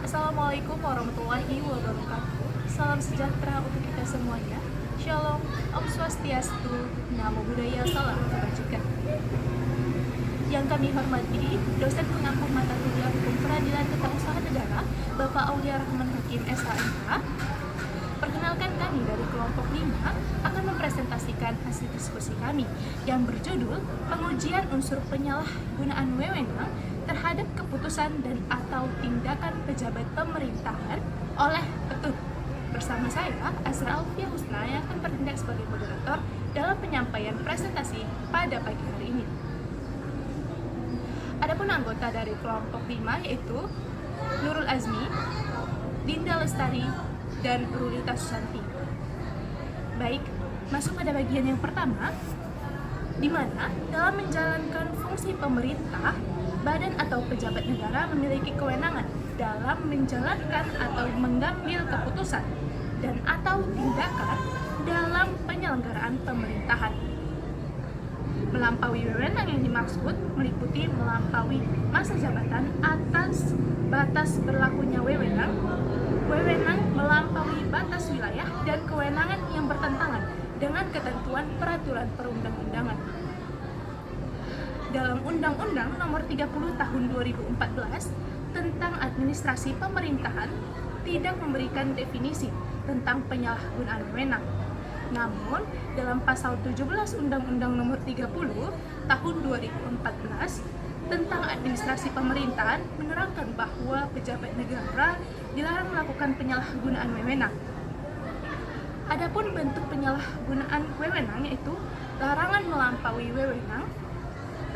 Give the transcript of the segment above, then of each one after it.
Assalamualaikum warahmatullahi wabarakatuh. Salam sejahtera untuk kita semuanya. Shalom, Om Swastiastu, Namo Buddhaya, Salam Kebajikan. Yang kami hormati, dosen pengampu mata kuliah Hukum Peradilan Tata Usaha Negara, Bapak Aulia Rahman Hakim SHMK. Perkenalkan, kami dari kelompok 5 akan mempresentasikan hasil diskusi kami yang berjudul Pengujian Unsur Penyalahgunaan Wewenang terhadap keputusan dan atau tindakan pejabat pemerintahan oleh Petun. Bersama saya, Azra Alfia Husna, yang akan bertindak sebagai moderator dalam penyampaian presentasi pada pagi hari ini. Adapun anggota dari kelompok 5 yaitu Nurul Azmi, Dinda Lestari, dan Rulita Susanti. Baik, masuk pada bagian yang pertama, di mana dalam menjalankan fungsi pemerintah, badan atau pejabat negara memiliki kewenangan dalam menjalankan atau mengambil keputusan dan atau tindakan dalam penyelenggaraan pemerintahan. Melampaui wewenang yang dimaksud meliputi melampaui masa jabatan atas batas berlakunya wewenang melampaui batas wilayah dan kewenangan yang bertentangan dengan ketentuan peraturan perundang-undangan. Dalam Undang-Undang Nomor 30 Tahun 2014 tentang Administrasi Pemerintahan tidak memberikan definisi tentang penyalahgunaan wewenang. Namun, dalam pasal 17 Undang-Undang Nomor 30 Tahun 2014 tentang Administrasi Pemerintahan menerangkan bahwa pejabat negara dilarang melakukan penyalahgunaan wewenang. Adapun bentuk penyalahgunaan wewenang yaitu larangan melampaui wewenang,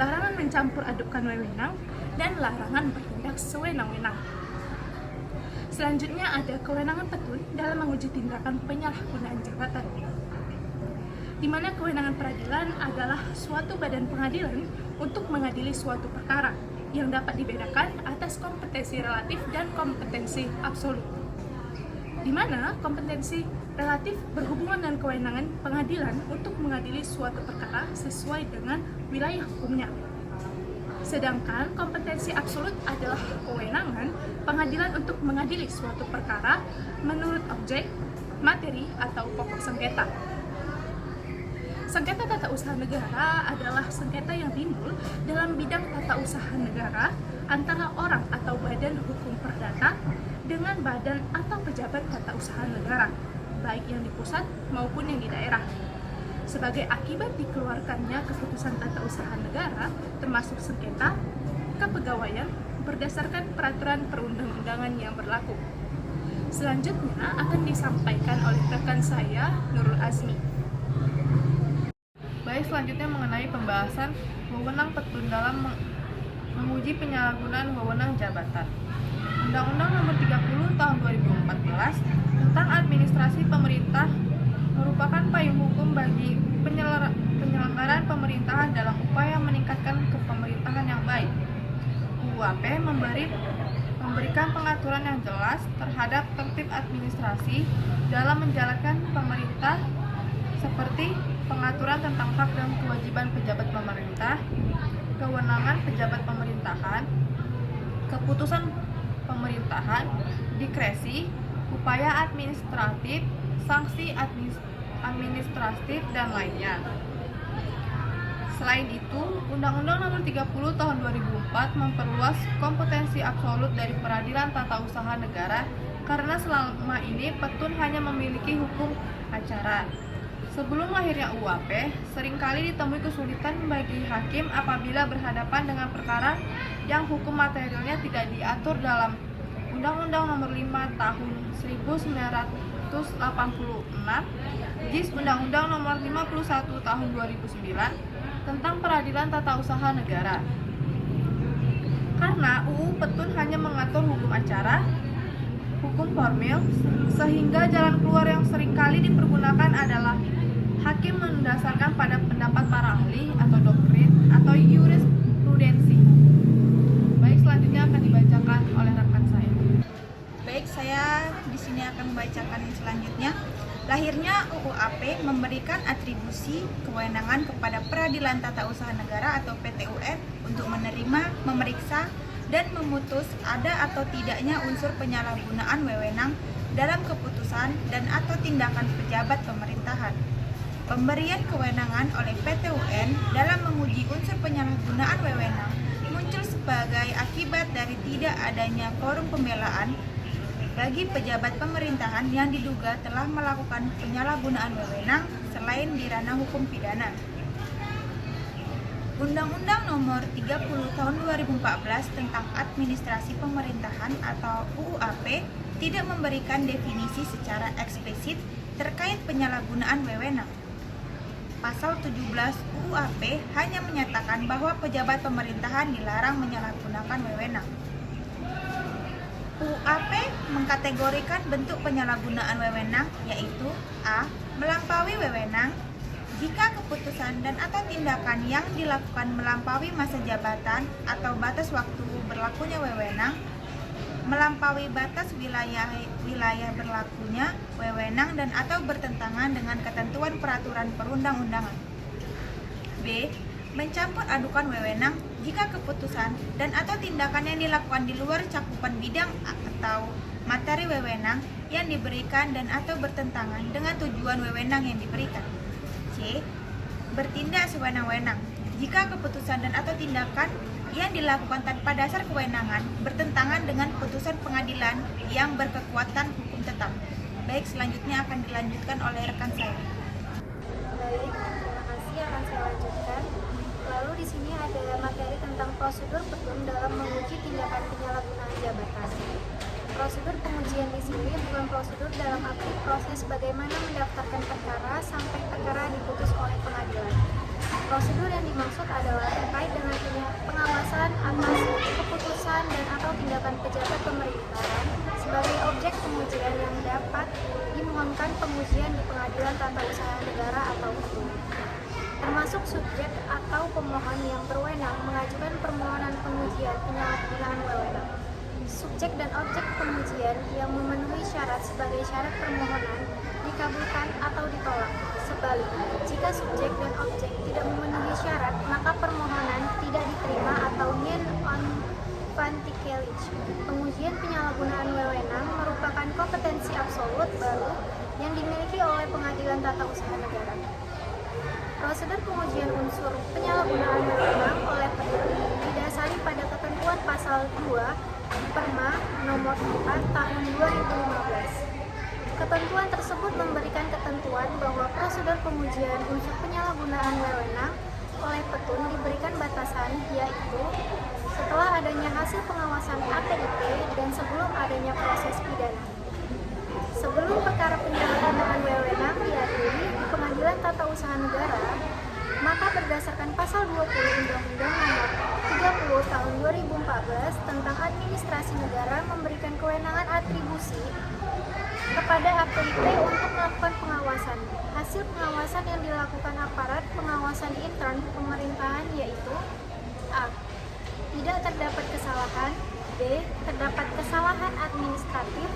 larangan mencampur adukkan wewenang, dan larangan bertindak sewenang-wenang. Selanjutnya ada kewenangan Petun dalam menguji tindakan penyalahgunaan jabatan, di mana kewenangan peradilan adalah suatu badan pengadilan untuk mengadili suatu perkara yang dapat dibedakan atas kompetensi relatif dan kompetensi absolut, di mana kompetensi relatif berhubungan dengan kewenangan pengadilan untuk mengadili suatu perkara sesuai dengan wilayah hukumnya. Sedangkan kompetensi absolut adalah kewenangan pengadilan untuk mengadili suatu perkara menurut objek, materi, atau pokok sengketa. Sengketa tata usaha negara adalah sengketa yang timbul dalam bidang tata usaha negara antara orang atau badan hukum perdata dengan badan atau pejabat tata usaha negara, baik yang di pusat maupun yang di daerah, sebagai akibat dikeluarkannya keputusan tata usaha negara termasuk sengketa kepegawaian berdasarkan peraturan perundang-undangan yang berlaku. Selanjutnya akan disampaikan oleh rekan saya, Nurul Azmi. Baik, selanjutnya mengenai pembahasan wewenang Petun dalam menguji penyalahgunaan wewenang jabatan. Undang-Undang Nomor 30 Tahun 2014 tentang Administrasi Pemerintah merupakan payung hukum bagi penyelenggaraan pemerintahan dalam upaya meningkatkan kepemerintahan yang baik. UUAP memberikan pengaturan yang jelas terhadap tertib administrasi dalam menjalankan pemerintah, seperti pengaturan tentang hak dan kewajiban pejabat pemerintah, kewenangan pejabat pemerintahan, keputusan pemerintahan, dikresi, upaya administratif, sanksi administratif, dan lainnya. Selain itu, Undang-Undang Nomor 30 Tahun 2004 memperluas kompetensi absolut dari peradilan tata usaha negara karena selama ini Petun hanya memiliki hukum acara. Sebelum lahirnya UUAP, seringkali ditemui kesulitan bagi hakim apabila berhadapan dengan perkara yang hukum materialnya tidak diatur dalam Undang-Undang Nomor 5 Tahun 1986, JIS Undang-Undang Nomor 51 Tahun 2009 tentang Peradilan Tata Usaha Negara. Karena UU Petun hanya mengatur hukum acara, hukum formil, sehingga jalan keluar yang seringkali dipergunakan adalah hakim mendasarkan pada pendapat para ahli atau doktrin atau jurisprudensi. Baik, selanjutnya akan dibacakan oleh rekan saya. Baik, saya di sini akan membacakan yang selanjutnya. Lahirnya UUAP memberikan atribusi kewenangan kepada Peradilan Tata Usaha Negara atau PTUN untuk menerima, memeriksa, dan memutus ada atau tidaknya unsur penyalahgunaan wewenang dalam keputusan dan atau tindakan pejabat pemerintahan. Pemberian kewenangan oleh PT UN dalam menguji unsur penyalahgunaan wewenang muncul sebagai akibat dari tidak adanya forum pembelaan bagi pejabat pemerintahan yang diduga telah melakukan penyalahgunaan wewenang selain di ranah hukum pidana. Undang-Undang Nomor 30 Tahun 2014 tentang Administrasi Pemerintahan atau UUAP tidak memberikan definisi secara eksplisit terkait penyalahgunaan wewenang. Pasal 17 UUAP hanya menyatakan bahwa pejabat pemerintahan dilarang menyalahgunakan wewenang. UUAP mengkategorikan bentuk penyalahgunaan wewenang yaitu A. Melampaui wewenang jika keputusan dan atau tindakan yang dilakukan melampaui masa jabatan atau batas waktu berlakunya wewenang, melampaui batas wilayah berlakunya wewenang dan atau bertentangan dengan ketentuan peraturan perundang-undangan. B. Mencampur adukan wewenang jika keputusan dan atau tindakan yang dilakukan di luar cakupan bidang atau materi wewenang yang diberikan dan atau bertentangan dengan tujuan wewenang yang diberikan. C. Bertindak sewenang-wenang jika keputusan dan atau tindakan yang dilakukan tanpa dasar kewenangan bertentangan dengan putusan pengadilan yang berkekuatan hukum tetap. Baik, selanjutnya akan dilanjutkan oleh rekan saya. Baik, terima kasih, akan saya lanjutkan. Lalu di sini ada materi tentang prosedur petun dalam menguji tindakan penyalahgunaan jabatan. Prosedur pengujian di sini bukan prosedur dalam arti proses bagaimana mendaftarkan perkara sampai perkara diputus oleh pengadilan. Prosedur yang dimaksud adalah terkait dengan pengawasan atas keputusan dan atau tindakan pejabat pemerintahan sebagai objek pengujian yang dapat dimohonkan pengujian di pengadilan tata usaha negara atau petun. Termasuk subjek atau pemohon yang berwenang mengajukan permohonan pengujian penyalahgunaan wewenang. Subjek dan objek pengujian yang memenuhi syarat sebagai syarat permohonan dikabulkan atau ditolak. Sebaliknya, jika subjek dan objek tidak memenuhi syarat, maka permohonan tidak diterima atau non-vantikelage. Pengujian penyalahgunaan wewenang merupakan kompetensi absolut baru yang dimiliki oleh Pengadilan Tata Usaha Negara. Prosedur pengujian unsur penyalahgunaan wewenang oleh petun didasari pada ketentuan pasal 2 Perma nomor 4 tahun 2015. Ketentuan tersebut memberikan ketentuan bahwa prosedur pengujian unsur penyalahgunaan wewenang oleh petun diberikan batasan, yaitu setelah adanya hasil pengawasan ATIP dan sebelum adanya proses pidana. Sebelum perkara penyalahgunaan wewenang diadili di Pengadilan Tata Usaha Negara, maka berdasarkan pasal 20 Undang-Undang Nomor 30 Tahun 2014 tentang Administrasi Negara memberikan kewenangan atribusi kepada APIP untuk melakukan pengawasan. Hasil pengawasan yang dilakukan aparat pengawasan intern pemerintahan yaitu A. Tidak terdapat kesalahan. B. Terdapat kesalahan administratif.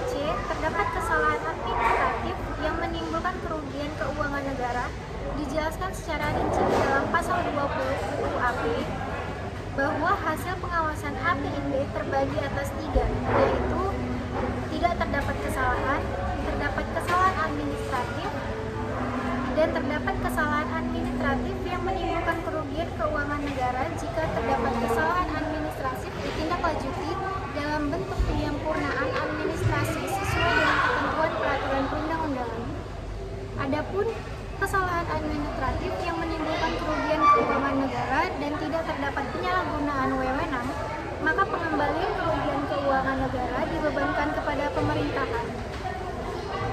C. Terdapat kesalahan administratif yang menimbulkan kerugian keuangan negara. Dijelaskan secara rinci dalam pasal 20 UUAP bahwa hasil pengawasan APIP terbagi atas 3, yaitu tidak terdapat kesalahan, terdapat kesalahan administratif, dan terdapat kesalahan administratif yang menimbulkan kerugian keuangan negara jika terdapat kesalahan administratif ditindaklanjuti dalam bentuk penyempurnaan administrasi sesuai dengan ketentuan peraturan perundang-undangan. Adapun kesalahan administratif yang menimbulkan kerugian keuangan negara dan tidak terdapat penyalahgunaan wewenang, maka pengembalian kerugian keuangan negara dibebankan kepada pemerintahan.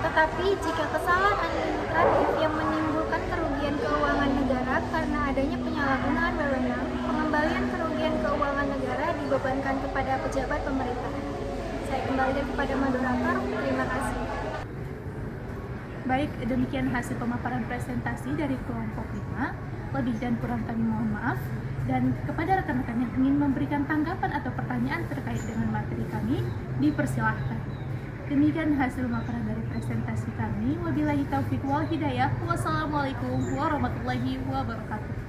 Tetapi jika kesalahan administratif yang menimbulkan kerugian keuangan negara karena adanya penyalahgunaan wewenang, pengembalian kerugian keuangan negara dibebankan kepada pejabat pemerintahan. Saya kembalikan kepada moderator. Terima kasih. Baik, demikian hasil pemaparan presentasi dari kelompok 5. Lebih dan kurang kami mohon maaf. Dan kepada rekan-rekan yang ingin memberikan tanggapan atau pertanyaan terkait dengan materi kami, dipersilahkan. Demikian hasil pemaparan dari presentasi kami. Wabillahi taufiq wal hidayah. Wassalamualaikum warahmatullahi wabarakatuh.